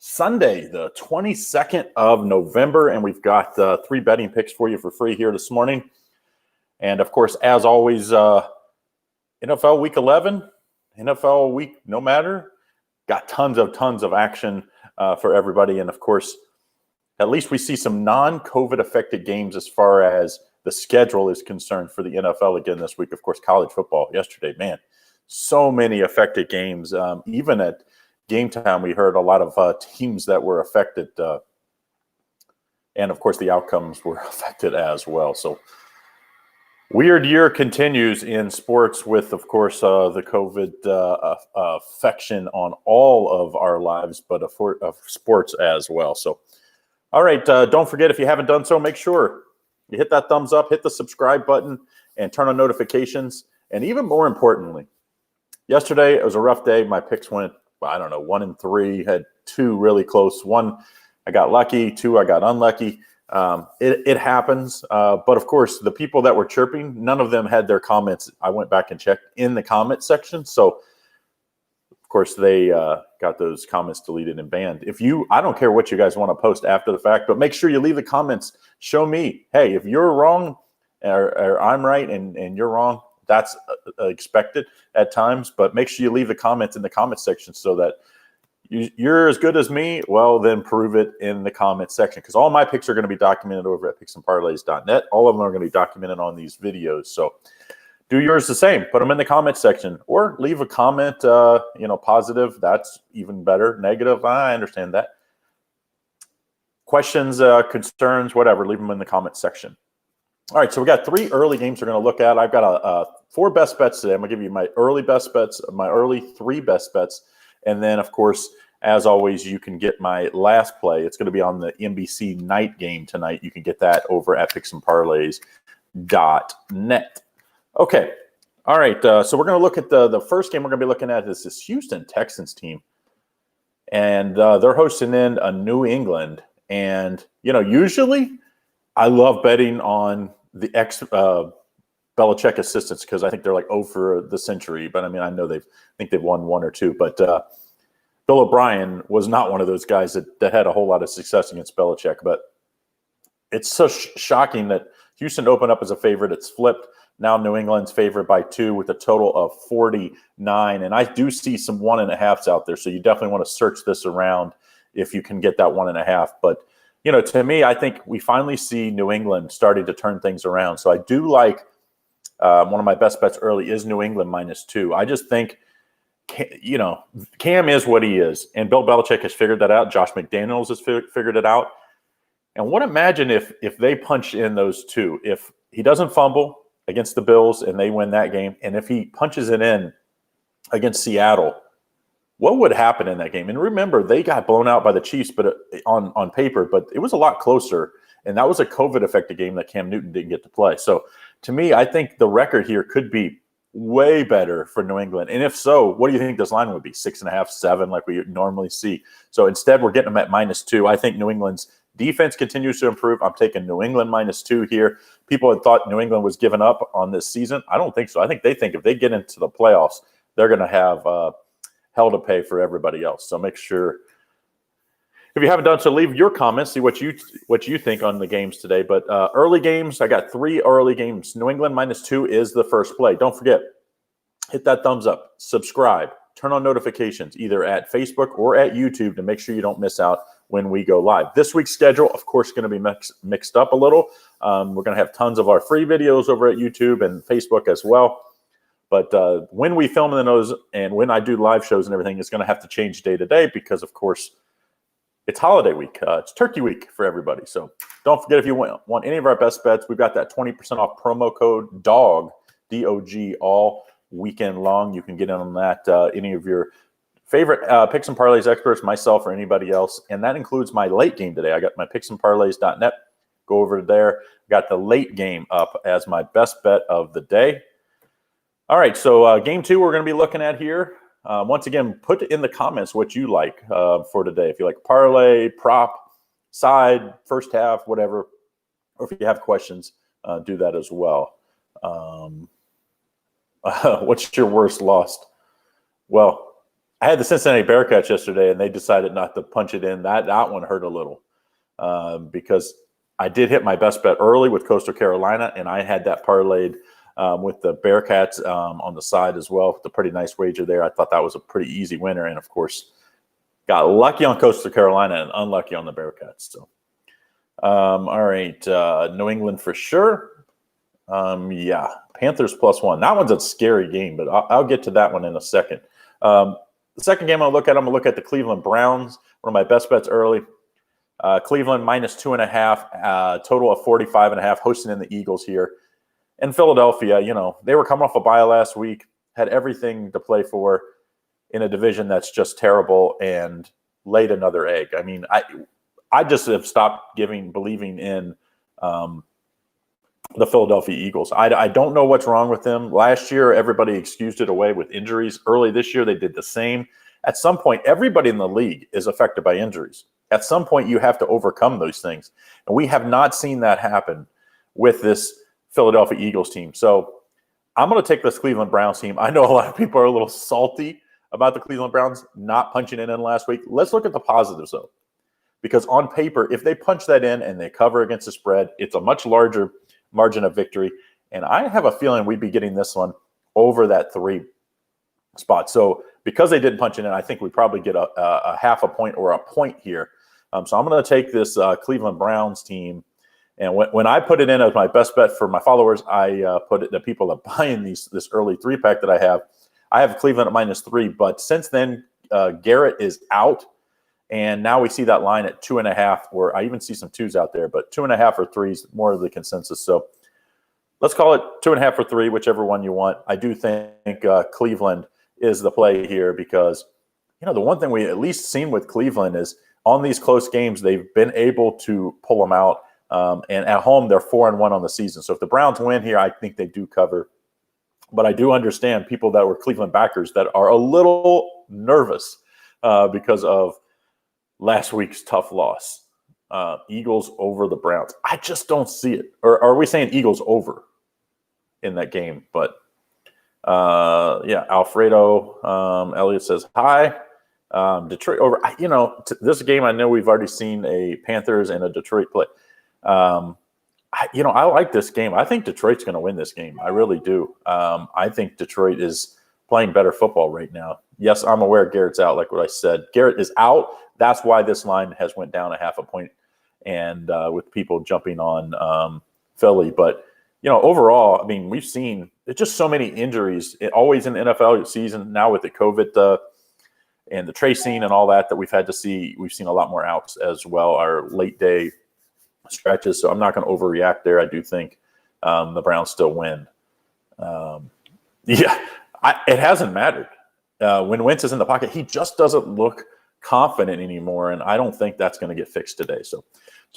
Sunday, the 22nd of November, and we've got 3 betting picks for you for free here this morning. And, of course, as always, NFL Week 11, NFL Week no matter, got tons of action for everybody. And, of course, at least we see some non-COVID affected games as far as the schedule is concerned for the NFL again this week. Of course, college football yesterday, man, so many affected games. Even at game time, we heard a lot of teams that were affected. And, of course, the outcomes were affected as well. So, weird year continues in sports with, of course, the COVID affection on all of our lives, but of sports as well. So, all right, don't forget, if you haven't done so, make sure you hit that thumbs up, hit the subscribe button, and turn on notifications. And even more importantly, yesterday it was a rough day. My picks went, 1-3, had 2 really close. 1, I got lucky. 2, I got unlucky. It happens. But, of course, the people that were chirping, none of them had their comments. I went back and checked in the comment section. So, of course, they got those comments deleted and banned. I don't care what you guys want to post after the fact, but make sure you leave the comments. Show me, hey, if you're wrong or I'm right and you're wrong, that's expected at times. But make sure you leave the comments in the comment section so that you're as good as me. Well, then prove it in the comment section, because all my picks are going to be documented over at picksandparlays.net. All of them are going to be documented on these videos. So do yours the same. Put them in the comment section, or leave a comment, positive. That's even better. Negative, I understand that. Questions, concerns, whatever, leave them in the comment section. All right, so we got 3 early games we're going to look at. I've got 4 best bets today. I'm going to give you my early best bets, my early 3 best bets. And then, of course, as always, you can get my last play. It's going to be on the NBC night game tonight. You can get that over at picksandparlays.net. Okay. All right. So we're going to look at the first game we're going to be looking at is this Houston Texans team. And they're hosting in a New England. And, usually I love betting on the Belichick assistants, because I think they're like 0 for the century. But, I know I think they've won 1 or 2. But Bill O'Brien was not one of those guys that had a whole lot of success against Belichick. But it's so shocking that Houston opened up as a favorite. It's flipped. Now New England's favored by 2 with a total of 49. And I do see some 1.5s out there. So you definitely want to search this around if you can get that 1.5. But, to me, I think we finally see New England starting to turn things around. So I do like one of my best bets early is New England -2. I just think, Cam is what he is. And Bill Belichick has figured that out. Josh McDaniels has figured it out. And imagine if they punch in those 2. If he doesn't fumble against the Bills and they win that game, and if he punches it in against Seattle, what would happen in that game? And remember, they got blown out by the Chiefs, but on paper, but it was a lot closer. And that was a COVID-affected game that Cam Newton didn't get to play. So to me, I think the record here could be way better for New England. And if so, what do you think this line would be? 6.5, 7, like we normally see. So instead, we're getting them at -2. I think New England's defense continues to improve. I'm taking New England -2 here. People had thought New England was giving up on this season. I don't think so. I think they think if they get into the playoffs, they're going to have hell to pay for everybody else. So make sure, if you haven't done so, leave your comments, see what you think on the games today. But early games, I got 3 early games. New England -2 is the first play. Don't forget, hit that thumbs up, subscribe, turn on notifications, either at Facebook or at YouTube, to make sure you don't miss out when we go live. This week's schedule, of course, going to be mixed up a little. We're going to have tons of our free videos over at YouTube and Facebook as well. But when we film in those and when I do live shows and everything, it's going to have to change day to day because, of course, it's holiday week. It's turkey week for everybody. So don't forget, if you want any of our best bets, we've got that 20% off promo code DOG, D-O-G, all weekend long. You can get in on that. Any of your favorite Picks and Parlays experts, myself or anybody else. And that includes my late game today. I got my picksandparlays.net. Go over there. Got the late game up as my best bet of the day. All right, so game 2 we're going to be looking at here. Once again, put in the comments what you like for today. If you like parlay, prop, side, first half, whatever. Or if you have questions, do that as well. What's your worst loss? Well, I had the Cincinnati Bearcats yesterday, and they decided not to punch it in. That one hurt a little because I did hit my best bet early with Coastal Carolina, and I had that parlayed with the Bearcats on the side as well. The pretty nice wager there. I thought that was a pretty easy winner, and of course, got lucky on Coastal Carolina and unlucky on the Bearcats. So, all right, New England for sure. Yeah, Panthers +1. That one's a scary game, but I'll get to that one in a second. The second game I'm going to look at the Cleveland Browns, one of my best bets early. Cleveland -2.5, total of 45.5, hosting in the Eagles here. And Philadelphia, they were coming off a bye last week, had everything to play for in a division that's just terrible, and laid another egg. I mean, I just have stopped believing in the Philadelphia Eagles. I don't know what's wrong with them. Last year, everybody excused it away with injuries. Early this year, they did the same. At some point, everybody in the league is affected by injuries. At some point, you have to overcome those things. And we have not seen that happen with this Philadelphia Eagles team. So I'm going to take this Cleveland Browns team. I know a lot of people are a little salty about the Cleveland Browns not punching it in last week. Let's look at the positives, though. Because on paper, if they punch that in and they cover against the spread, it's a much larger margin of victory. And I have a feeling we'd be getting this one over that 3 spot. So because they didn't punch it in, I think we probably get a half a point or a point here. So I'm going to take this Cleveland Browns team. And when I put it in as my best bet for my followers, I put it, the people that are buying this early 3-pack that I have Cleveland at -3. But since then, Garrett is out. And now we see that line at 2.5, or I even see some 2s out there, but 2.5 or 3s, more of the consensus. So let's call it 2.5 or 3, whichever one you want. I do think Cleveland is the play here because, the one thing we at least seen with Cleveland is on these close games, they've been able to pull them out. And at home, they're 4-1 on the season. So if the Browns win here, I think they do cover. But I do understand people that were Cleveland backers that are a little nervous because of last week's tough loss. Eagles over the Browns. I just don't see it. Or are we saying Eagles over in that game? But yeah, Alfredo Elliott says hi. Detroit over. This game, I know we've already seen a Panthers and a Detroit play. I like this game. I think Detroit's going to win this game. I really do. I think Detroit is playing better football right now. Yes, I'm aware Garrett's out, like what I said. Garrett is out. That's why this line has went down a half a point, and with people jumping on Philly. But, overall, I mean, we've seen just so many injuries. Always in the NFL season, now with the COVID and the tracing and all that we've had to see. We've seen a lot more outs as well, our late day stretches. So I'm not going to overreact there. I do think the Browns still win. It hasn't mattered. When Wentz is in the pocket, he just doesn't look confident anymore, and I don't think that's going to get fixed today. So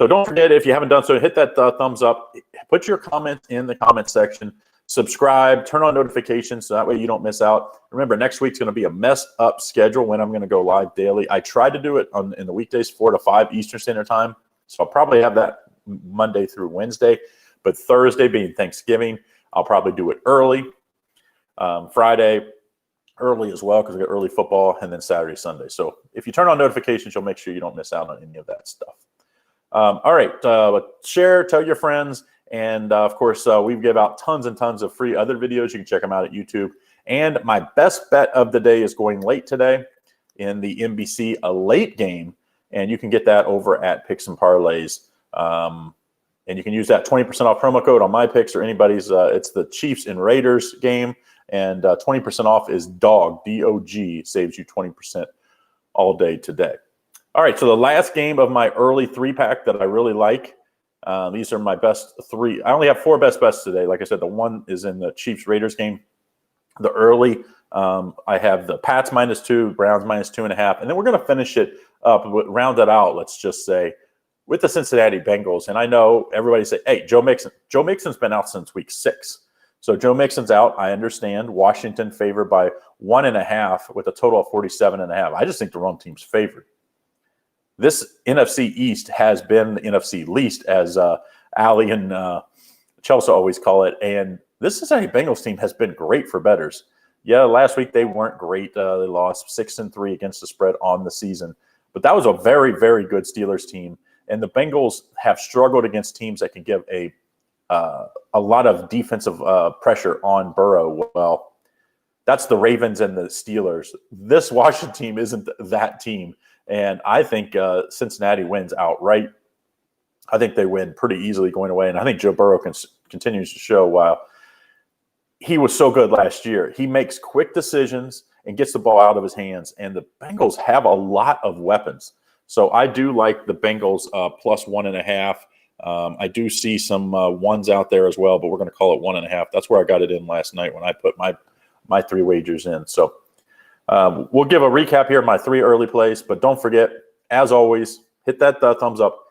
don't forget, if you haven't done so, hit that thumbs up. Put your comments in the comment section. Subscribe. Turn on notifications so that way you don't miss out. Remember, next week's going to be a messed up schedule when I'm going to go live daily. I tried to do it in the weekdays, 4 to 5 Eastern Standard Time. So I'll probably have that Monday through Wednesday. But Thursday being Thanksgiving, I'll probably do it early. Friday, early as well because we got early football, and then Saturday, Sunday. So if you turn on notifications, you'll make sure you don't miss out on any of that stuff. All right. Share, tell your friends. And, of course, we give out tons and tons of free other videos. You can check them out at YouTube. And my best bet of the day is going late today in the NBC, a late game. And you can get that over at Picks and Parlays. And you can use that 20% off promo code on my picks or anybody's. It's the Chiefs and Raiders game. And 20% off is DOG, D-O-G, saves you 20% all day today. All right, so the last game of my early 3-pack that I really like. These are my best 3. I only have 4 best bets today. Like I said, the one is in the Chiefs-Raiders game. The early, I have the Pats -2, Browns -2.5. And then we're going to finish it up, round it out, let's just say, with the Cincinnati Bengals. And I know everybody say, hey, Joe Mixon. Joe Mixon's been out since week 6. So Joe Mixon's out. I understand. Washington favored by 1.5 with a total of 47.5. I just think the wrong team's favored. This NFC East has been the NFC least, as Allie and Chelsea always call it. And this Cincinnati Bengals team has been great for bettors. Yeah, last week they weren't great. They lost 6-3 against the spread on the season. But that was a very, very good Steelers team. And the Bengals have struggled against teams that can give a lot of defensive pressure on Burrow. Well, that's the Ravens and the Steelers. This Washington team isn't that team. And I think Cincinnati wins outright. I think they win pretty easily going away. And I think Joe Burrow continues to show while he was so good last year. He makes quick decisions and gets the ball out of his hands. And the Bengals have a lot of weapons. So I do like the Bengals plus 1.5. I do see some ones out there as well, but we're going to call it 1.5. That's where I got it in last night when I put my 3 wagers in. So we'll give a recap here of my 3 early plays, but don't forget, as always, hit that thumbs up.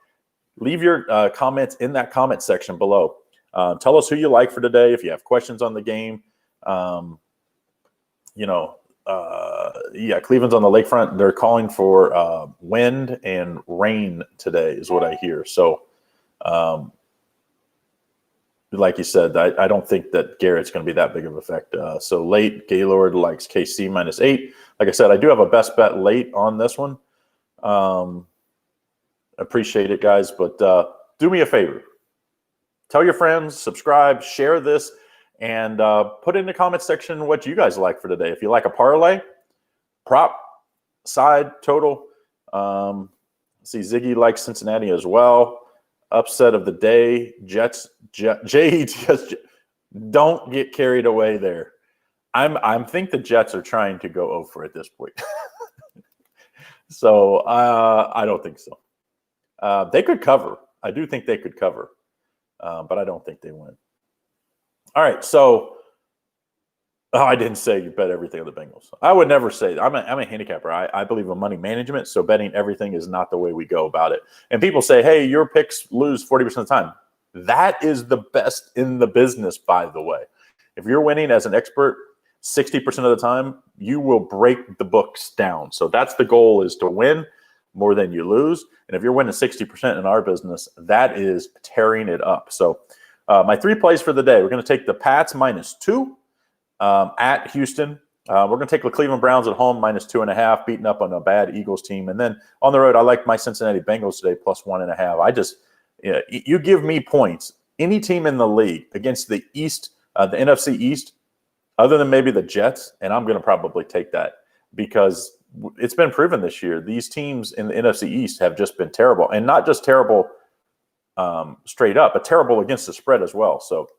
Leave your comments in that comment section below. Tell us who you like for today. If you have questions on the game, Cleveland's on the lakefront. They're calling for wind and rain today is what I hear. So, like you said, I don't think that Garrett's going to be that big of an effect. So late, Gaylord likes KC -8. Like I said, I do have a best bet late on this one. Appreciate it, guys. But do me a favor. Tell your friends, subscribe, share this, and put in the comment section what you guys like for today. If you like a parlay, prop, side, total. See, Ziggy likes Cincinnati as well. Upset of the day, Jets. Don't get carried away there. I think the Jets are trying to go over at this point. So I don't think so. They could cover. I do think they could cover, but I don't think they win. All right, so I didn't say you bet everything on the Bengals. I would never say that. I'm a handicapper. I believe in money management, so betting everything is not the way we go about it. And people say, hey, your picks lose 40% of the time. That is the best in the business, by the way. If you're winning as an expert 60% of the time, you will break the books down. So that's the goal, is to win more than you lose. And if you're winning 60% in our business, that is tearing it up. So my 3 plays for the day, we're going to take the Pats -2 at Houston. We're going to take the Cleveland Browns at home -2.5, beating up on a bad Eagles team. And then on the road, I like my Cincinnati Bengals today plus 1.5. You give me points. Any team in the league against the East, the NFC East, other than maybe the Jets, and I'm going to probably take that because it's been proven this year. These teams in the NFC East have just been terrible, and not just terrible straight up, but terrible against the spread as well. So,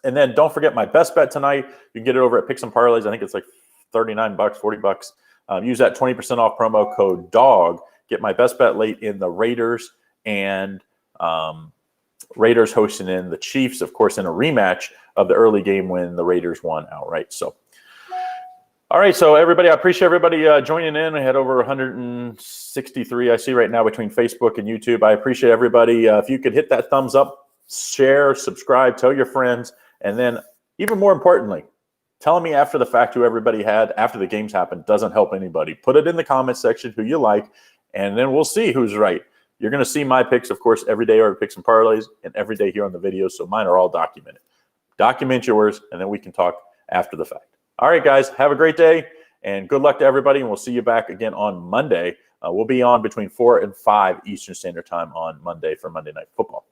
and then don't forget my best bet tonight. You can get it over at Picks and Parlays. I think it's like $39, $40. Use that 20% off promo code DOG. Get my best bet late in the Raiders and Raiders hosting in the Chiefs, of course, in a rematch of the early game when the Raiders won outright. So, all right, so everybody, I appreciate everybody joining in. I had over 163 I see right now between Facebook and YouTube. I appreciate everybody. If you could hit that thumbs up, share, subscribe, tell your friends, and then even more importantly, telling me after the fact who everybody had after the games happened doesn't help anybody. Put it in the comment section who you like, and then we'll see who's right. You're going to see my picks, of course, every day over Picks and Parlays and every day here on the videos, so mine are all documented. Document yours, and then we can talk after the fact. All right, guys, have a great day, and good luck to everybody, and we'll see you back again on Monday. We'll be on between 4 and 5 Eastern Standard Time on Monday for Monday Night Football.